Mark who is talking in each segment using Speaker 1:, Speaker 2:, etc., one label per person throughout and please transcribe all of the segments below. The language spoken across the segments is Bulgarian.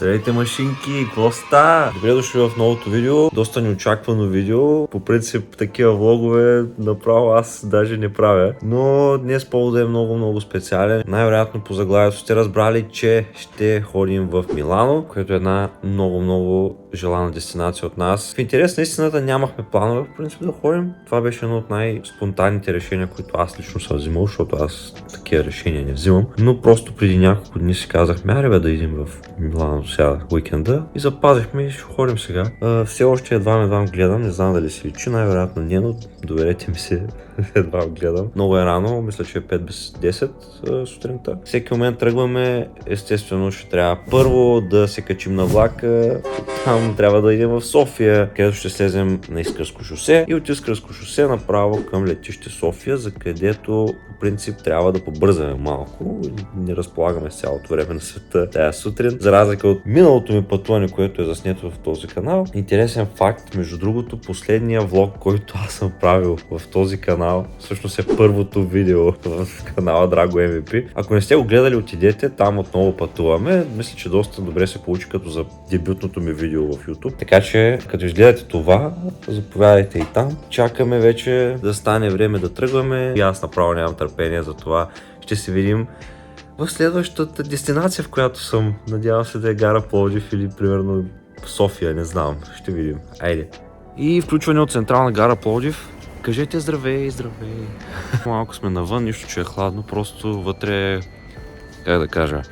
Speaker 1: Здравейте, машинки, какво става? Добре дошли в новото видео, доста неочаквано видео. По принцип такива влогове направо аз даже не правя. Но днес поводът е много специален. Най-вероятно по заглавието сте разбрали, че ще ходим в Милано, което е една много желана дестинация от нас. В интерес на истината нямахме планове в принцип да ходим. Това беше едно от най-спонтанните решения, които аз лично съм взимал, защото аз такива решения не взимам. Но просто преди няколко дни си казахме, аре бе да идем в Милано сега уикенда и запазихме и ще ходим сега. Все още едва гледам, не знам дали се личи, най-вероятно не, но доверете ми се, едва гледам. Много е рано, мисля, че е 5 без 10 сутринта. Всеки момент тръгваме, естествено ще трябва първо да се качим на влака, там трябва да идем в София, където ще слезем на Искърско шосе и от Искърско шосе направо към летище София, за където по принцип трябва да побързаме малко. Не разполагаме с цялото време на света тая сутрин, за разлика от миналото ми пътуване, което е заснето в този канал. Интересен факт, между другото, последния влог, който аз съм правил в този канал, всъщност е първото видео в канала Драго MVP. Ако не сте го гледали, отидете, там отново пътуваме. Мисля, че доста добре се получи като за дебютното ми видео в YouTube. Така че, като изгледате това, заповядайте и там. Чакаме вече да стане време да тръгваме. И аз направо нямам търпение за това. Ще се видим в следващата дестинация, в която съм. Надявам се да е гара Пловдив или примерно София, не знам. Ще видим. Айде. И включване от централна гара Пловдив. Кажете здравей. Малко сме навън, нищо че е хладно, просто вътре, как да кажа,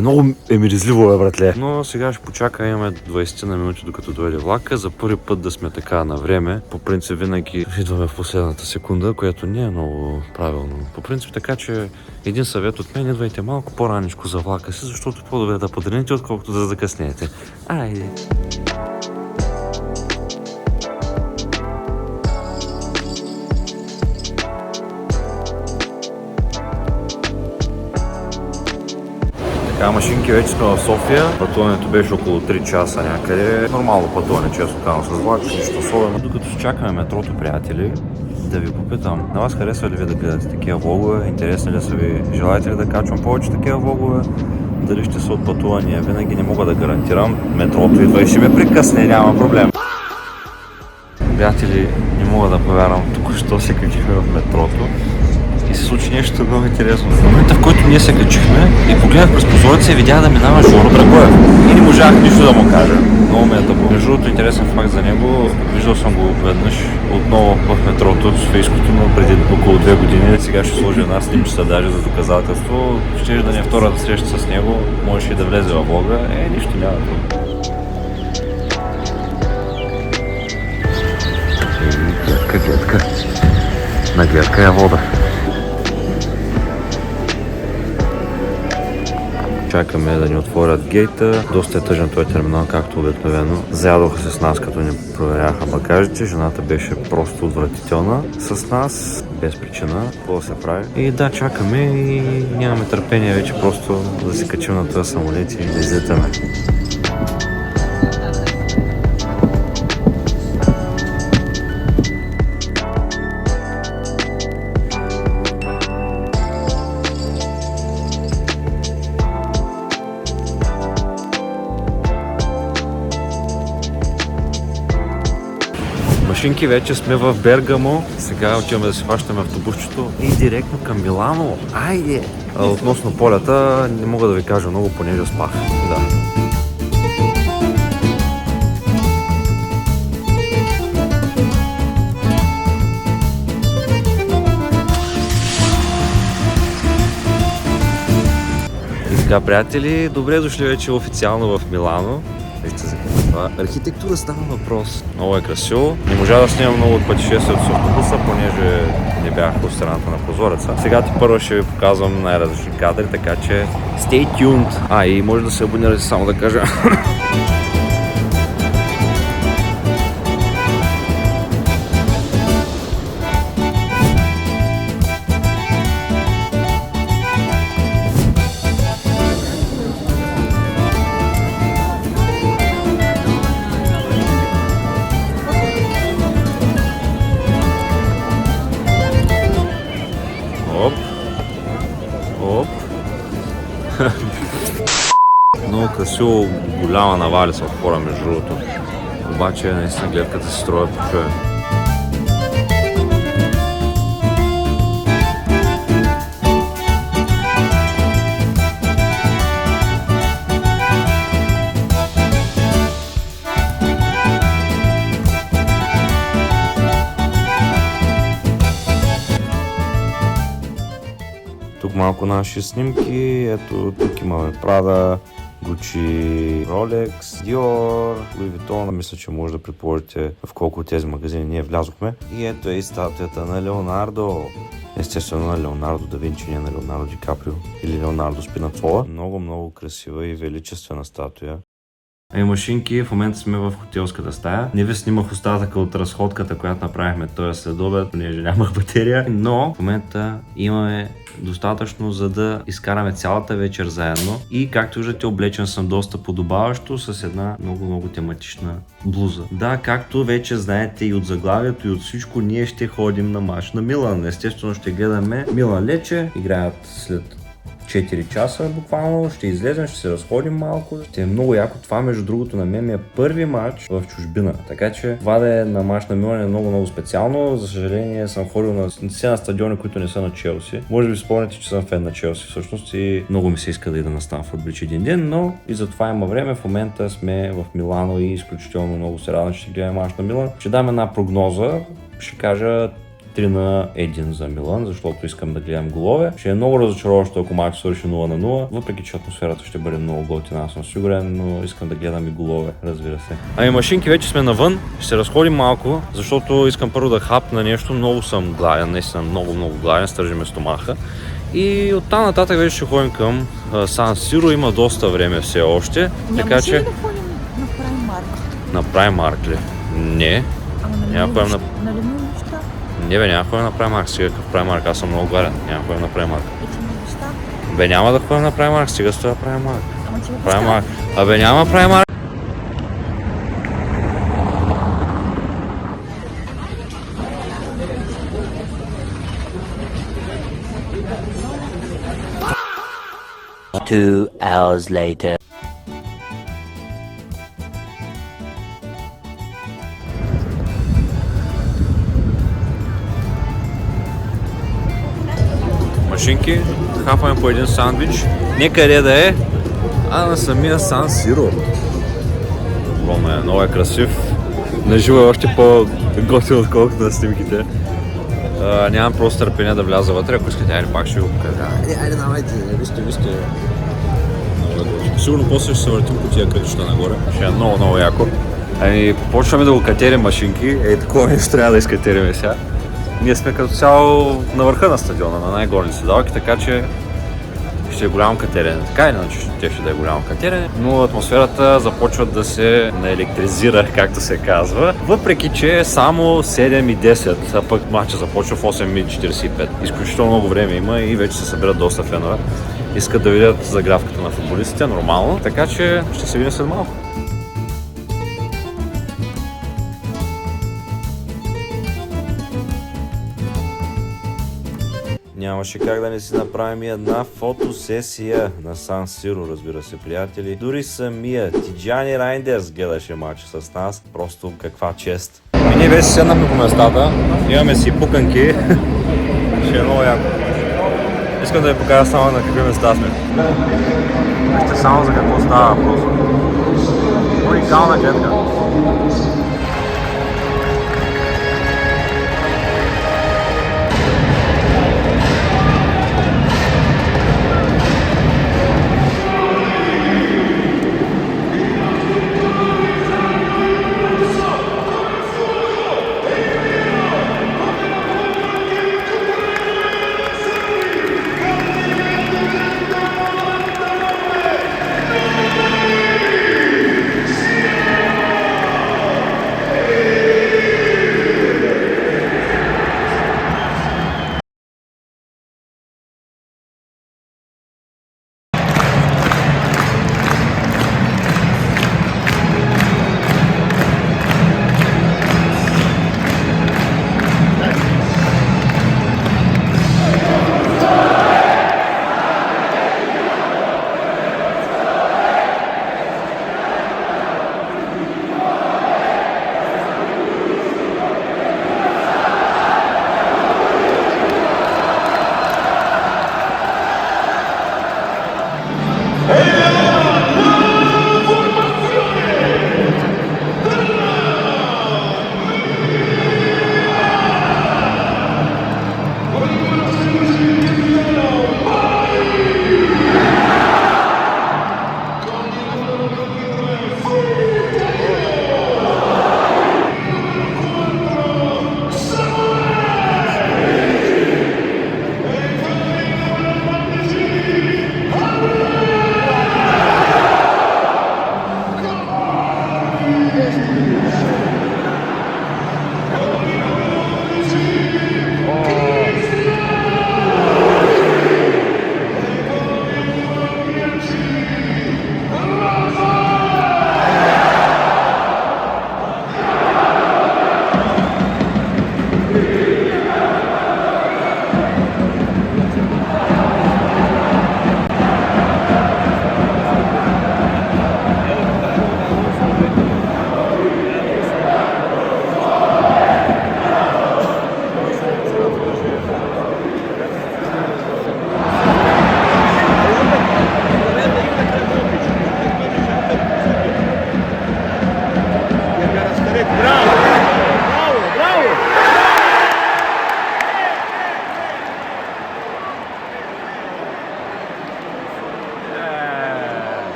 Speaker 1: много е миризливо, братле. Но сега ще почака, имаме 20 на минути докато дойде влака, за първи път да сме така на време. По принцип винаги идваме в последната секунда, което не е много правилно. По принцип така, че един съвет от мен, идвайте малко по-раничко за влака си, защото по-добре да подрените, отколкото да закъснеете. Айде! Така, машинки, вече сме в София. Пътуването беше около 3 часа някъде. Нормално пътуване, често казвам, с влак, нищо особено. Докато се чакаме метрото, приятели, да ви попитам, на вас харесва ли ви да гледате такива влогове? Интересни ли са ви? Желаете ли да качвам повече такива влогове? Дали ще са от пътувания? Винаги не мога да гарантирам. Метрото идва и ще ме прекъсне, няма проблем. Приятели, не мога да повярвам, току-що се качихме в метрото. И се случи нещо много интересно. В момента, в който ние се качихме и погледнах през прозореца и видях да минава Жоро Драгоев. И не можах нищо да му кажа. Много ме е тъпо. Между другото, интересен факт за него, виждал съм го веднъж отново в метрото, софийското, но преди около 2 години. Сега ще сложа една снимчица даже за доказателство. Ще да не е втората среща с него, можеше и да влезе във влога. Нищо няма. Гледка. На гледка е вода. Чакаме да ни отворят гейта. Доста е тъжен този терминал, както обикновено. Заядоха се с нас, като ни проверяха багажите. Жената беше просто отвратителна с нас, без причина. Какво да се прави? И да, чакаме и нямаме търпение вече просто да се качим на този самолет и да излетаме. Машинки, вече сме в Бергамо. Сега отиваме да се хващаме автобусчето и директно към Милано. Айде! Относно полета не мога да ви кажа много, понеже спах. Да. И така, приятели, добре дошли вече официално в Милано. Вижте за това. Архитектура става въпрос. Много е красиво. Не можа да снимам много от пътешествието с автобуса, понеже не бях по страната на прозореца. Сега ти първо ще ви показвам най-различни кадри, така че stay tuned. И може да се абонирате, само да кажа. красиво голяма навалица от хора, между другото. Обаче наистина гледката се строя по човек. Тук малко наши снимки, ето тук имаме Prada, Gucci, Rolex, Dior, Louis Vuitton. Мисля, че може да предположите в колко от тези магазини ние влязохме. И ето е и статуята на Леонардо. Естествено на Леонардо да Винчи, не на Леонардо Ди Каприо или Леонардо Спинацола. Много красива и величествена статуя. Ей, машинки, в момента сме в хотелската стая. Не ви снимах остатъка от разходката, която направихме този следобед, понеже нямах батерия. Но в момента имаме достатъчно, за да изкараме цялата вечер заедно. И както виждате, облечен съм доста подобаващо с една много тематична блуза. Да, както вече знаете и от заглавието и от всичко, ние ще ходим на мач на Милан. Естествено ще гледаме Милан Лече. Играят след 4 часа буквално, ще излезем, ще се разходим малко. Ще е много яко. Това, между другото, на мен ми е първи матч в чужбина. Така че това да е на мач на Милан е много специално. За съжаление съм ходил на стадиони, които не са на Челси. Може би спомняте, че съм фен на Челси всъщност и много ми се иска да ида на Станфорд Бридж един ден, но и за това има време. В момента сме в Милано и изключително много се радвам, че ще гледаме мач на Милан. Ще дам една прогноза. Ще кажа 3-1 за Милан, защото искам да гледам голове. Ще е много разочароващо, ако мач свърши 0-0, въпреки че атмосферата ще бъде много готина, аз съм сигурен, но искам да гледам и голове, разбира се. Ами машинки, вече сме навън, ще се разходим малко, защото искам първо да хапна нещо. Много съм гладен, наистина много гладен, стържи ме стомаха. И оттам нататък вече ще ходим към Сан Сиро, има доста време все още.
Speaker 2: Така че... да ходим на Праймарк?
Speaker 1: На Праймарк ли? Не.
Speaker 2: Няма ходим на неща?
Speaker 1: Не бе, няма ходим на Праймарк, стига в Праймарк, аз съм много гладен, няма ходим на Праймарк.
Speaker 2: И ти на неща?
Speaker 1: Бе, няма да ходим на Праймарк, стига с това Праймарк.
Speaker 2: Ама ти
Speaker 1: Праймарк. Абе, няма Праймарк.
Speaker 3: Two hours later.
Speaker 1: Машинки, хапаме по един сандвич. Не къде да е, а на самия Сан Сиро. Много е красив. Наживо е още по-готин, отколкото на снимките. Нямам просто търпение да вляза вътре, ако искате, айде пак ще го покажа. Айде, давайте, вижте. Сигурно после ще се въртим по тия кръчета нагоре. Ще е много яко. Ами, почваме да го катерим машинки. Такова нещо трябва да изкатерим сега. Ние сме като цяло на върха на стадиона, на най-горни седалки, така че ще е голямо катерене. Така или иначе ще да е голямо катерене, но атмосферата започва да се наелектризира, както се казва. Въпреки че е само 7:10, а пък матча започва в 8:45. Изключително много време има и вече се събират доста фенове. Искат да видят загравката на футболистите, нормално, така че ще се видим след малко. Нямаше как да не си направим и една фотосесия на Сан Сиро, разбира се, приятели. Дори самия Тиджани Райндерс гледаше матча с нас. Просто каква чест. И ние вече седнахме по местата, имаме си пуканки. Ще е много яко. Искам да ви покажа само на какви места сме. Вижте само за какво става въпрос. Уникална гледка.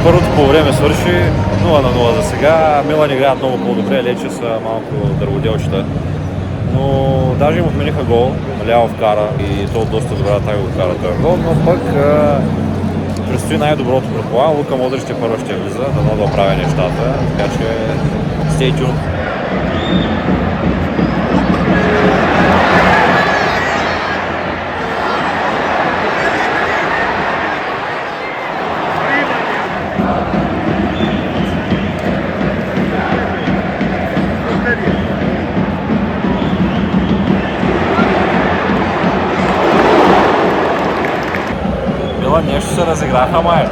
Speaker 1: първото по време свърши 0-0 за сега. Милан играят много по-добре, Лече са малко дърводелчета. Но даже им отмениха гол, наляво вкара и то доста добра атака го вкара този гол, но пък предстои най-доброто предполагам. Лука Модрич първо ще влиза, дано да оправя нещата, така че stay tuned. Нещо се разиграха май.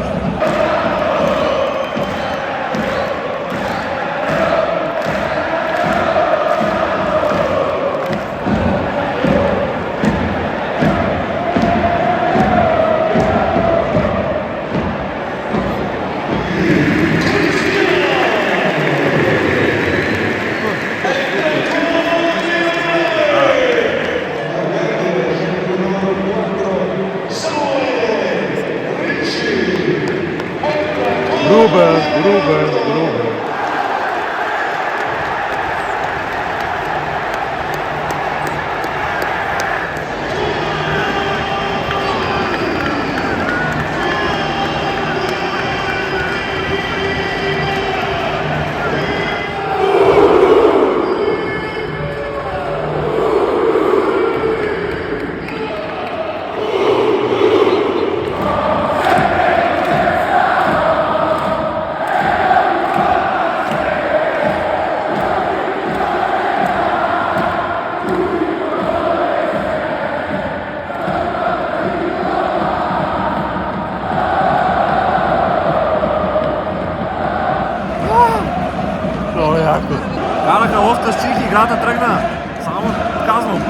Speaker 1: Рубен. Караха лофта с чих, играта тръгна. Само казвам.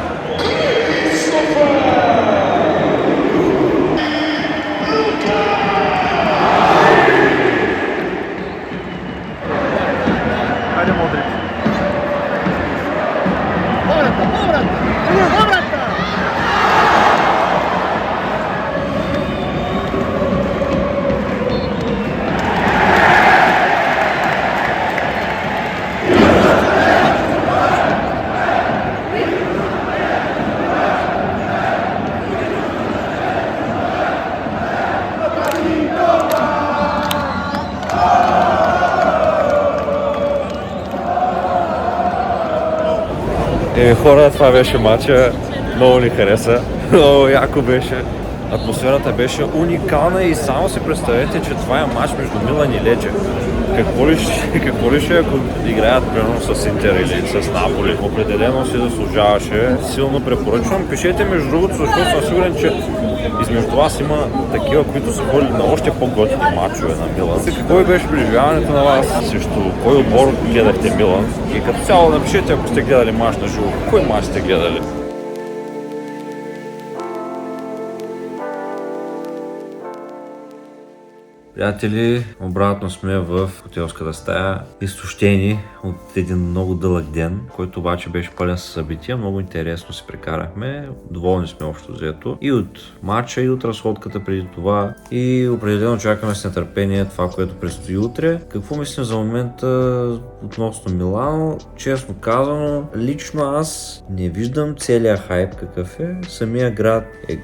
Speaker 1: Хайде, Модрич. Хора, това беше матча, много ни хареса, много яко беше. Атмосферата беше уникална и само си представете, че това е матч между Милан и Лече. Какво ли ще, ако играят примерно с Интер или с Наполи? Определено си заслужаваше. Силно препоръчвам. Пишете между другото, защото съм сигурен, че измежду вас има такива, които са ходили на още по-готини матчове на Милан. Какво беше преживяването на вас? Също кой отбор гледахте Милан? И като цяло напишете, ако сте гледали мач на живо, кой мач сте гледали? Приятели, обратно сме в хотелската стая, изтощени от един много дълъг ден, който обаче беше пълен със събития. Много интересно се прекарахме, доволни сме общо взето и от матча, и от разходката преди това, и определено чакаме с нетърпение това, което предстои утре. Какво мислим за момента относно Милано? Честно казано, лично аз не виждам целият хайп какъв е. Самия град е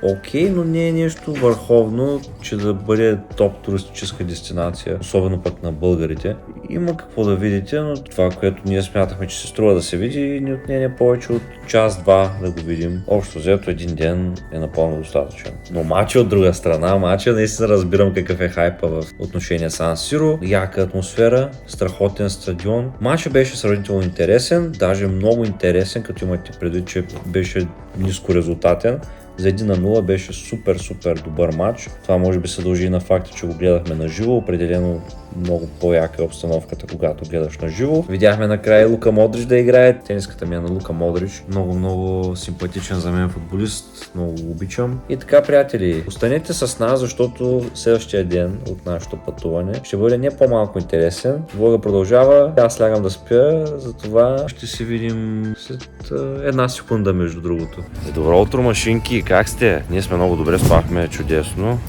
Speaker 1: окей, но не е нещо върховно, че да бъде топ туристическа дестинация, особено пък на българите. Има какво да видите, но това, което ние смятахме, че се струва да се види, ни отнене повече от час-два да го видим. Общо взето един ден е напълно достатъчен. Но матча от друга страна, матча наистина разбирам какъв е хайпа в отношение Сан Сиро. Яка атмосфера, страхотен стадион. Матча беше сравнително интересен, даже много интересен, като имате предвид, че беше ниско резултатен. За 1-0 беше супер добър матч. Това може би се дължи и на факта, че го гледахме на живо. Определено много по-яка е обстановката, когато гледаш на живо. Видяхме накрая Лука Модрич да играе. Тениската ми е на Лука Модрич. Много симпатичен за мен футболист. Много го обичам. И така, приятели, останете с нас, защото следващия ден от нашето пътуване ще бъде не по-малко интересен. Влога продължава. Аз лягам да спя, затова ще се видим след една секунда, между другото. Добро утро, машинки! Как сте? Ние сме много добре, спахме чудесно.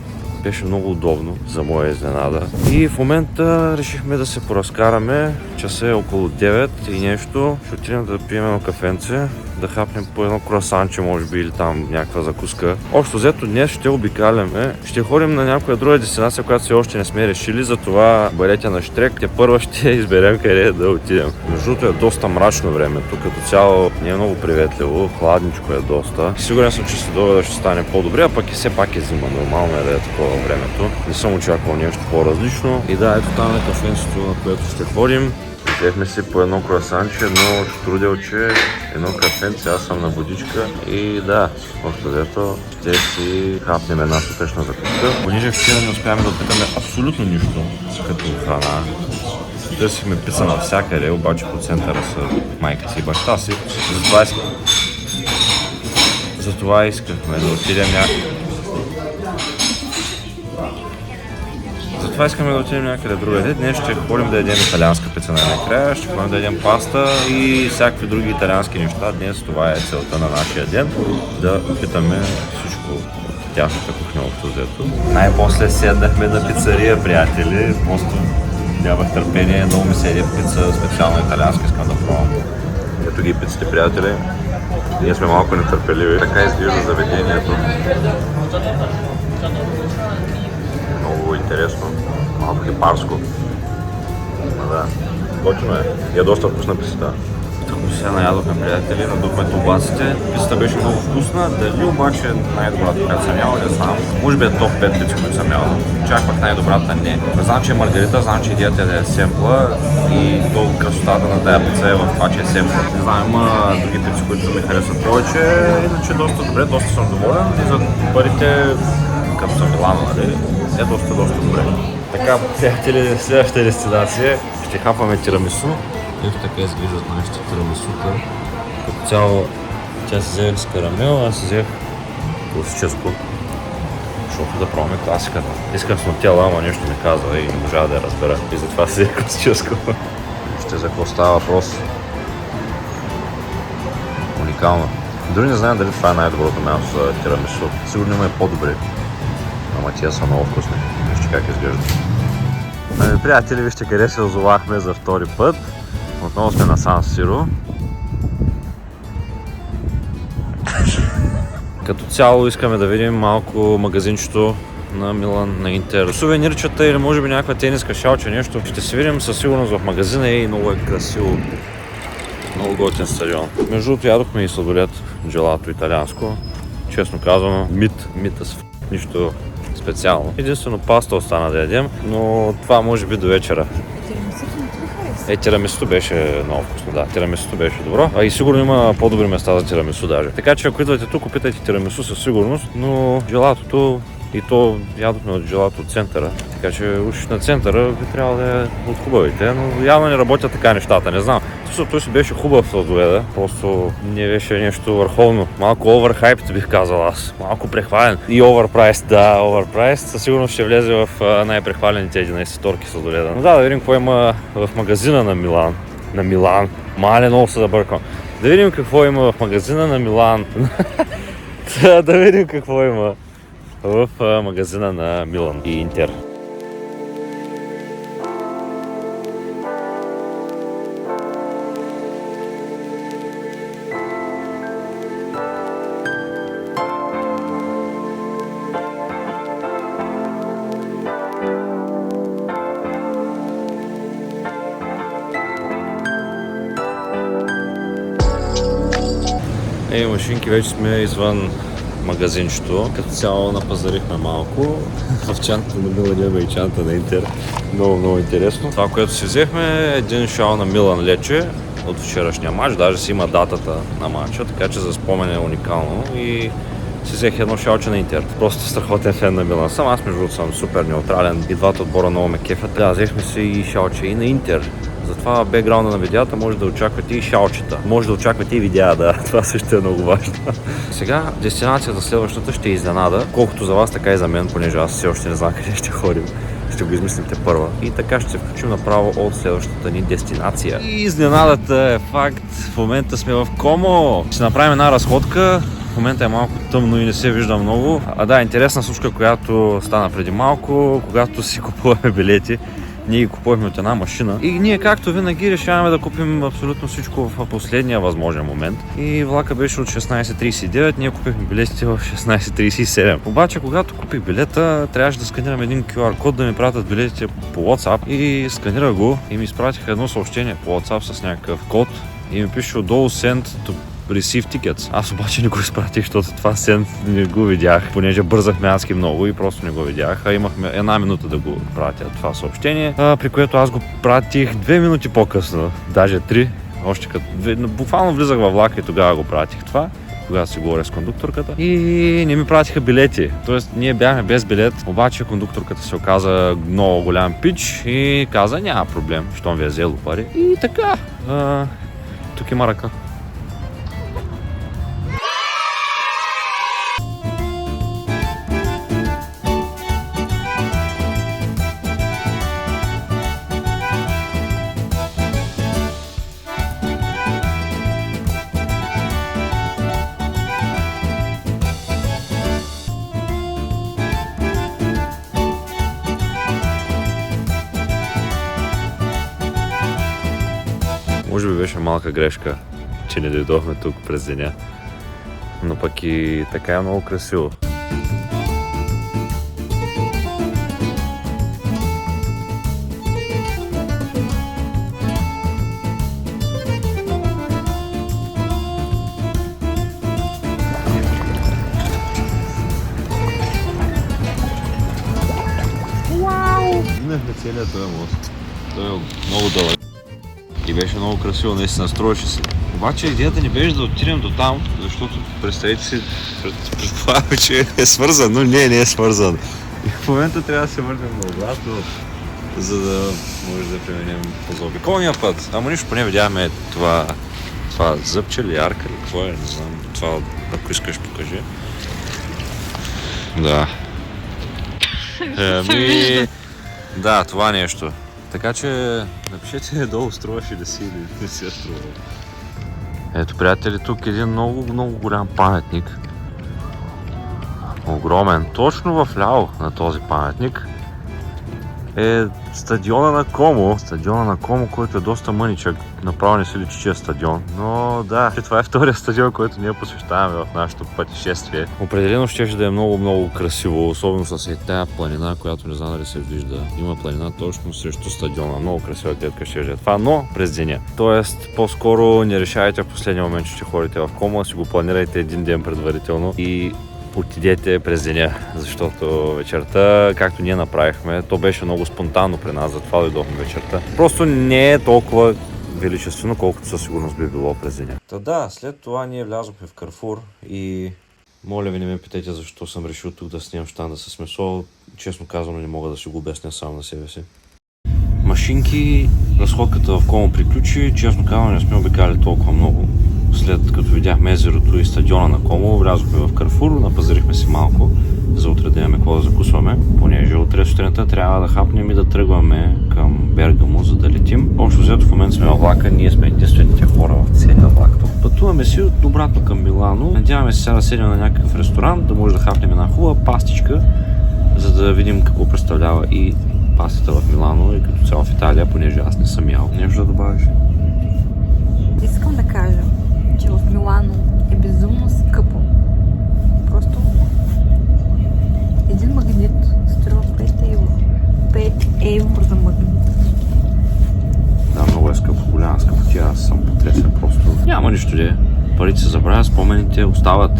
Speaker 1: Беше много удобно, за моя изненада. И в момента решихме да се поразкараме. Часа е около 9 и нещо. Ще отидем да пием едно кафенце, да хапнем по едно круасанче, може би, или там някаква закуска. Общо взето днес ще обикаляме. Ще ходим на някоя друга дестинация, която все още не сме решили, затова бъдете на щрек. Те първо ще изберем къде да отидем. Между другото е доста мрачно времето, като цяло не е много приветливо, хладничко е доста. Сигурен съм, че следове ще стане по-добре, а пък и все пак е зима, нормално е да е такова времето. Не съм очаквал нещо по-различно. И да, ето там е кафенцето, на което ще ходим. Взехме си по едно круасанче, едно штруделче, едно кафенце, аз съм на водичка и да, общо взето ще си хапнем една сутрешна закуска. Понеже вчера не успяваме да опитаме абсолютно нищо като храна. Търсихме пица навсякъде, обаче по центъра са майка си и баща си. Затова искахме да отидем някъде другаде. Днес ще ходим да ядем италианска пица най-накрая, ще ходим да ядем паста и всякакви други италиански неща. Днес това е целта на нашия ден, да опитаме всичко от тяхната кухня общо взето. Най-после седнахме на пицария, приятели, просто нямах търпение, много ми се яде пица, специално италианска, искам да пробвам. Ето ги пиците, приятели. Ние сме малко нетърпеливи. Така изглежда заведението. Много интересно. Малко хипарско. Да, готино е. И е доста вкусна пицата. Тъкмо се наядохме, приятели, надухме тубасите. Пицата беше много вкусна, дали обаче най-добрата, която съм ял, не знам. Може би е топ 5 пици, които съм ял. Очаквах най-добрата не. Знам, че е маргарита, знам, че идеята е да е семпла и то красотата на тая пица е в това, че е семпла. Не знам, има други пици, които ми харесват повече, иначе доста добре, доста съм доволен и за парите, като съм Милано, нали, е доста добре. Така, приятели, следващата дестинация ще хапаме тирамису. Ето така изглеждат нашите тирамисута. Като цяло тя си взех с карамел, аз си взех класическо. Защото да пробваме класиката. Искам с нутела, ама нещо ми казва и не можа да я разбера. И затова си взех класическо. Ще за какво става въпрос. Уникално. Дори не знам дали това е най-доброто място за тирамису. Сигурно има и по-добри. Ама тия са много вкусни. Вижте как изглеждат. Ами, приятели, вижте къде се озовахме за втори път. Отново сме на Сан Сиро. Като цяло искаме да видим малко магазинчето на Милан, на Интер. Сувенирчета или може би някаква тениска шалча, нещо. Ще се видим със сигурност в магазина и много е красиво. Много готин стадион. Между другото ядохме и сладолет, джелато италианско. Честно казано, мита с нищо специално. Единствено паста остана да ядем, но това може би до вечера. Тирамисуто беше много вкусно, да. Тирамисуто беше добро. А и сигурно има по-добри места за тирамису даже. Така че ако идвате тук, опитайте тирамису със сигурност, но джелатото и то ядохме от джелато от центъра. Така че уж на центъра би трябвало да е от хубавите, но явно не работят така нещата, не знам. Защото той си беше хубав сладоледа, просто не беше нещо върховно. Малко overhyped бих казал аз, малко прехвален. И overpriced, да, overpriced. Със сигурност ще влезе в най-прехвалените 11 торки сладоледа. Но да видим какво има в магазина на Милан. На Милан. Мале, много се забъркам. Да видим какво има в магазина на Милан. Да видим какво има в магазина на Милан и Интер. Машинки, вече сме извън магазинчето. Като цяло напазарихме малко. В чантата на Милан имаме и чанта на Интер. Много интересно. Това, което си взехме е един шал на Милан Лече от вчерашния матч. Даже си има датата на матча, така че за спомен е уникално. И си взех едно шалче на Интер. Просто страхотен фен на Милан. Сам аз между другото съм супер неутрален. И двата отбора много ме кефят. Да, взехме си и шалче и на Интер. Затова бекграунда на видеята може да очаквате и шалчета. Може да очаквате и видеа, да. Това също е много важно. Сега дестинацията следващата ще изненада. Колкото за вас, така и за мен, понеже аз все още не знам къде ще ходим. Ще го измислим те първа. И така ще се включим направо от следващата ни дестинация. И изненадата е факт. В момента сме в Комо. Ще направим една разходка В момента е малко тъмно и не се вижда много. Да, интересна случка, която стана преди малко, когато си купуваме билети. Ние ги купувахме от една машина и ние, както винаги, решаваме да купим абсолютно всичко в последния възможен момент. И влака беше от 16:39, ние купихме билетите в 16:37. Обаче, когато купих билета, трябваше да сканирам един QR код да ми пратят билетите по WhatsApp и сканирах го и ми изпратиха едно съобщение по WhatsApp с някакъв код и ми пише отдолу Send to Receive Tickets. Аз обаче не го изпратих, защото това Send не го видях, понеже бързахме адски много и просто не го видях. А имахме една минута да го пратя това съобщение, при което аз го пратих 2 минути по-късно, даже 3. Още като буквално влизах във влака и тогава го пратих това, когато си говоря с кондукторката и не ми пратиха билети. Тоест ние бяхме без билет, обаче кондукторката се оказа много голям пич и каза няма проблем, щом ви е взело пари. И така, тук има ръка. Може би беше малка грешка, че не дойдохме тук през деня. Но пък и така е много красиво. Минахме целият този мост. Той е много дълъг. И беше много красиво, наистина строеше се. Обаче идеята ни беше да отидем до там, защото представете си, предполагаме, че е свързан, но не е свързан. И в момента трябва да се върнем наобратно, за да може да преминем по заобиколния път. Ама нищо, поне видяхме това зъбче или арка или какво е, не знам. Това, ако искаш, покажи. Да. Да, това нещо. Така че напишете долу струваш ли да си или не си струва. Ето, приятели, тук е един много голям паметник. Огромен. Точно в ляво на този паметник е стадиона на Комо. Стадиона на Комо, който е доста мъничък. Направо не се личи, че е стадион. Но да, това е втория стадион, който ние посвещаваме в нашето пътешествие. Определено ще да е много красиво, особено с тая планина, която не знам дали се вижда. Има планина точно срещу стадиона. Много красива гледка ще е това, но през деня. Тоест, по-скоро не решавайте в последния момент, че ще ходите в Комо, си го планирайте един ден предварително и отидете през деня, защото вечерта, както ние направихме, то беше много спонтанно при нас, затова дойдохме вечерта. Просто не е толкова величествено, колкото със сигурност би било през деня. Да, след това ние влязохме в Карфур и моля ви не ме питайте защо съм решил тук да снимам щанда с месо. Честно казано не мога да си го обясня само на себе си. Машинки, разходката в Комо приключи, честно казано не сме обикали толкова много. След като видяхме езерото и стадиона на Комо, влязохме в Карфур, напазарихме си малко, за утре да имаме какво да закусваме, понеже утре сутринта трябва да хапнем и да тръгваме към Бергамо, за да летим. Общо взето в момента сме във влака, ние сме единствените хора в целия влак. Пътуваме си обратно към Милано. Надяваме се сега да седем на някакъв ресторант, да може да хапнем една хубава пастичка, за да видим какво представлява и пастата в Милано и като цяло в Италия, понеже аз не съм ял. Нещо да добавиш?
Speaker 2: Искам да кажа, че в Милано е безумно скъпо. Просто един магнит струва 5 евро. 5 евро за магнит.
Speaker 1: Да, много е скъпо, голяма скъпотия, аз съм потресен просто. Няма нищо де. Парите се забравят, спомените остават.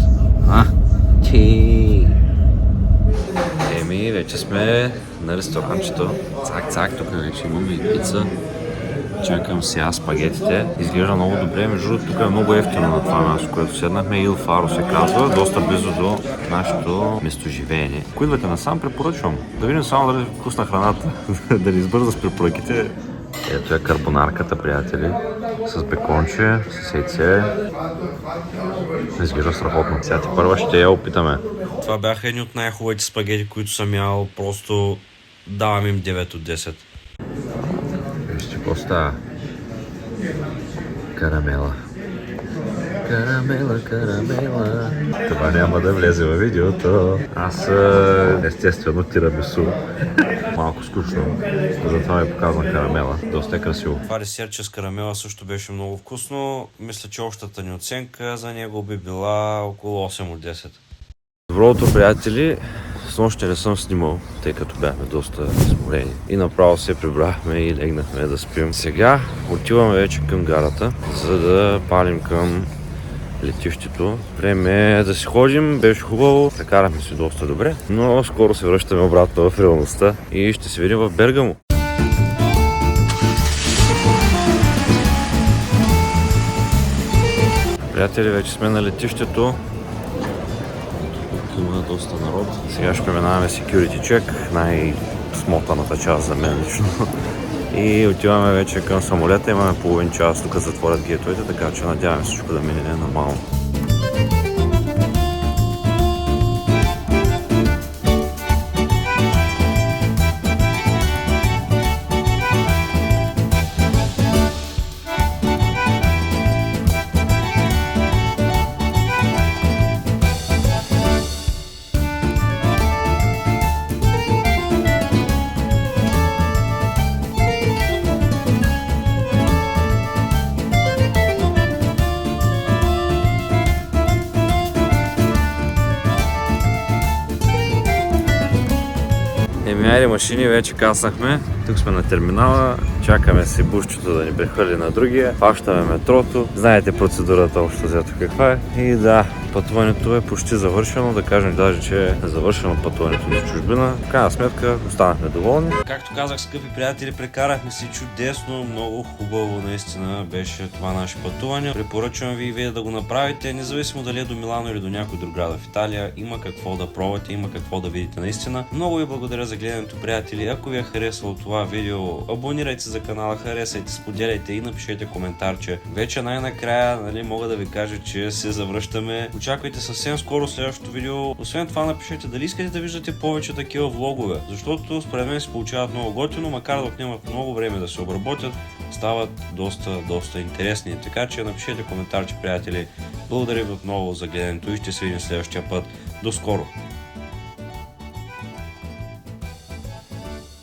Speaker 1: Еми, вече сме на ресторантчето. Цак, тук вече имаме и пица. Чакам сега спагетите. Изглежда много добре. Между другото, тук е много ефтино на това място, което седнахме. Ил Фаро се казва, доста близо до нашето местоживеене. Ако идвате насам, препоръчвам. Да видим само дали е вкусна храната. Да не избърза с препоръките. Ето е карбонарката, приятели. С беконче, с яйце. Изглежда страхотно. Сега ти първа ще я опитаме. Това бяха едни от най-хубавите спагети, които съм ял. Просто давам им 9 от 10. Вижте какво става. Карамела. Карамела, карамела. Това няма да влезе във видеото. Аз естествено тирамису. Малко скучно, затова ви показвам карамела. Доста е красиво. Това десертче с карамела също беше много вкусно. Мисля, че общата ни оценка за него би била около 8 от 10. Доброто, приятели, с нощи не съм снимал, тъй като бяхме доста сморени. И направо се прибрахме и легнахме да спим. Сега отиваме вече към гарата, за да палим към летището. Време е да си ходим, беше хубаво, прекарахме си доста добре, но скоро се връщаме обратно в реалността и ще се видим в Бергамо. Приятели, вече сме на летището. Има доста народ. Сега ще преминаваме security check, най-смотаната част за мен лично. И отиваме вече към самолета. Имаме половин час, тук затворят гейтовете, така че надяваме всичко да мине нормално. Айде машини, вече каснахме. Тук сме на терминала, чакаме си бушчето да ни прехвърли на другия, фащаме метрото. Знаете процедурата общо взето каква е. И да, пътуването е почти завършено, да кажем даже, че е завършено пътуването за чужбина. В крайна сметка останахме доволни. Както казах, скъпи приятели, прекарахме си чудесно, много хубаво наистина беше това наше пътуване. Препоръчвам ви и вие да го направите, независимо дали е до Милано или до някой друг град в Италия. Има какво да пробвате, има какво да видите наистина. Много ви благодаря за гледането, приятели. Ако ви е харесало това видео, абонирайте се за канала, харесайте, споделяйте и напишете коментарче. Вече най-накрая, мога да ви кажа, че се завръщаме. Очаквайте съвсем скоро следващото видео. Освен това, напишете дали искате да виждате повече такива влогове, защото според мен се получават много готино, макар да отнемат много време да се обработят, стават доста интересни. Така че напишете коментарче, приятели. Благодаря ви отново за гледането и ще се видим следващия път. До скоро!